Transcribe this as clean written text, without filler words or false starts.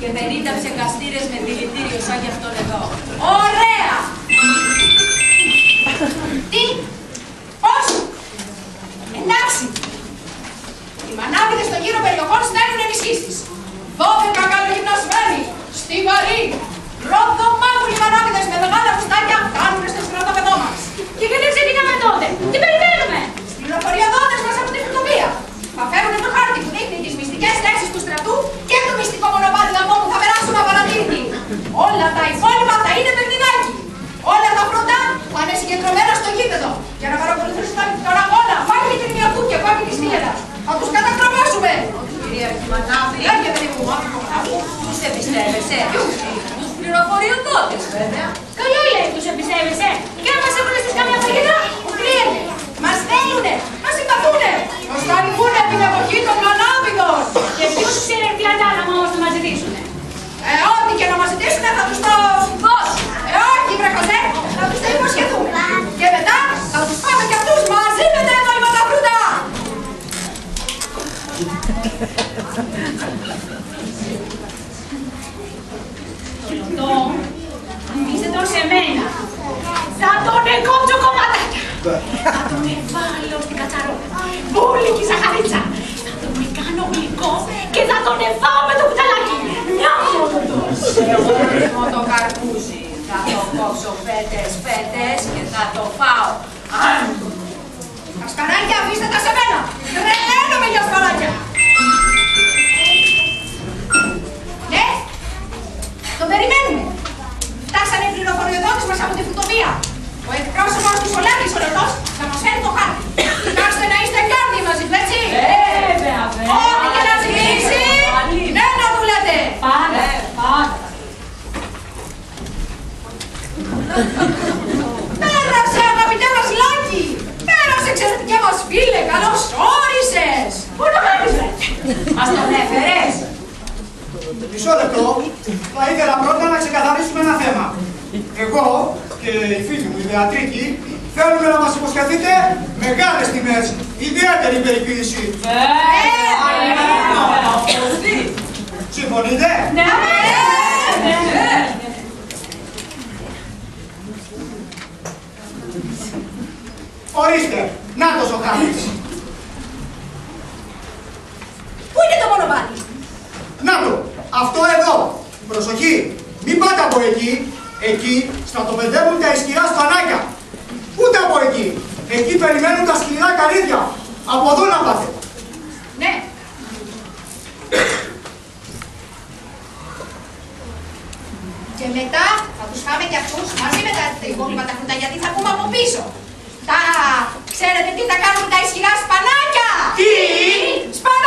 και 50 ψεκαστήρες με δηλητήριο σαν και αυτόν εδώ. Ωραία! Τι? Πώς? Εντάξει. Οι μανάβιδες των γύρω περιοχών στέλνουν ενισχύσεις. 12 καλογυμνασμένοι, στιβαροί, ροδομάγουλοι μανάβιδες με μεγάλα φουστάκια κάνουν στο στρατόπεδό μας. Και γιατί ξεκινάμε τότε? Τι περιμένουμε? Στις πληροφοριοδότες μας από τη φυτοβία. Θα φέρουν το χάρτη που δείχνει τις μυστικές θέσεις του στρατού και το μυστικό μονοπάτι δαμό που θα περάσουν απαρατήρητοι. Όλα τα υπόλοιπα θα είναι παιχνιδάκι. Όλα τα πρώτα θα είναι συγκεντρωμένα στο γήπεδο για να παρακολουθήσουν τον αγώνα. Πάλι και την Ιωκού και πάλι τη Στήλεδα. Θα τους κατακροβώσουμε. Κυρία Αρχιμανάβη, για παιδί μου, τους εμπιστεύεσαι? Τους πληροφοριοδότες, βέβαια. Καλά λέει, τους εμπιστεύεσαι. Και να μας έχουν στις καμιά φαγητά. Κρύεται. Μας θέλουνε. Μας συμπαθούνε. Μας θα ανοιχούνε την εποχή των μανάβιδων. Και ποιος ξέρει τι αντάλλαγμα όμως θα μας ζητήσουνε? Ό,τι και να μας ζητήσουνε θα τους το δώσουμε. Όχι, βρε Κωστέ, θα τους το υποσχεθούμε. Και μετά θα τους πάμε κι αυτούς μαζί με τα εμβόλυματα φρούτα. Το αφήστε τον σε μένα. Θα τον εκόψω κομματάκια. Θα τον εβάλω στην κατσαρόλα. Μπούλικη ζαχαρίτσα. Θα τον κάνω γλυκό και θα τον εφάω με το κουταλάκι. Μια μόνος. Εγώ το καρπούζι. Θα το κόψω φέτες και θα το φάω. Τα σπαράκια αφήστε τα σε μένα. Τρελαίνομαι για σπαράκια. Ναι, τον περιμένουμε. Φτάσανε οι πληροφοριοδότες μας από τη φρουτοβία. Ο εκπρόσωπος του Σολάκης ο Λετός θα μας φέρει το χάρτη. Κοιτάξτε να είστε κάρδι μαζί του, έτσι. Βέβαια, βέβαια. Ό,τι και να ζητήσει, ναι να του λέτε. Πάντα, πάντα. Πέρασε, αγαπητέ μας Λάκη. Πέρασε, εξαιρετικέ μας φίλε. Καλώς όρισες. Πού το κάνεις, ρε? Μας τον έφερες? Μισό λεπτό, θα ήθελα πρώτα να ξεκαθαρίσουμε ένα θέμα. Εγώ και η φίλη μου, η Βεατρίκη, θέλουμε να μας υποσχεθείτε μεγάλες τιμές, ιδιαίτερη περιποίηση. Συμφωνείτε? Ναι, ναι. Ορίστε, νάτος ο χάρτης. Πού είναι το μονοπάτι? Να το, αυτό εδώ. Προσοχή, μην πάτε από εκεί. Εκεί στρατοπεδεύουν τα ισχυρά σπανάκια. Ούτε από εκεί. Εκεί περιμένουν τα σκληρά καρύδια. Από εδώ να πάτε. Ναι. Και μετά θα τους φάμε και αυτούς μαζί με τα υπόλοιπα τα φρούτα, γιατί θα πούμε από πίσω. Ξέρετε τι θα κάνουν τα ισχυρά σπανάκια? Τι? Σπανάκια!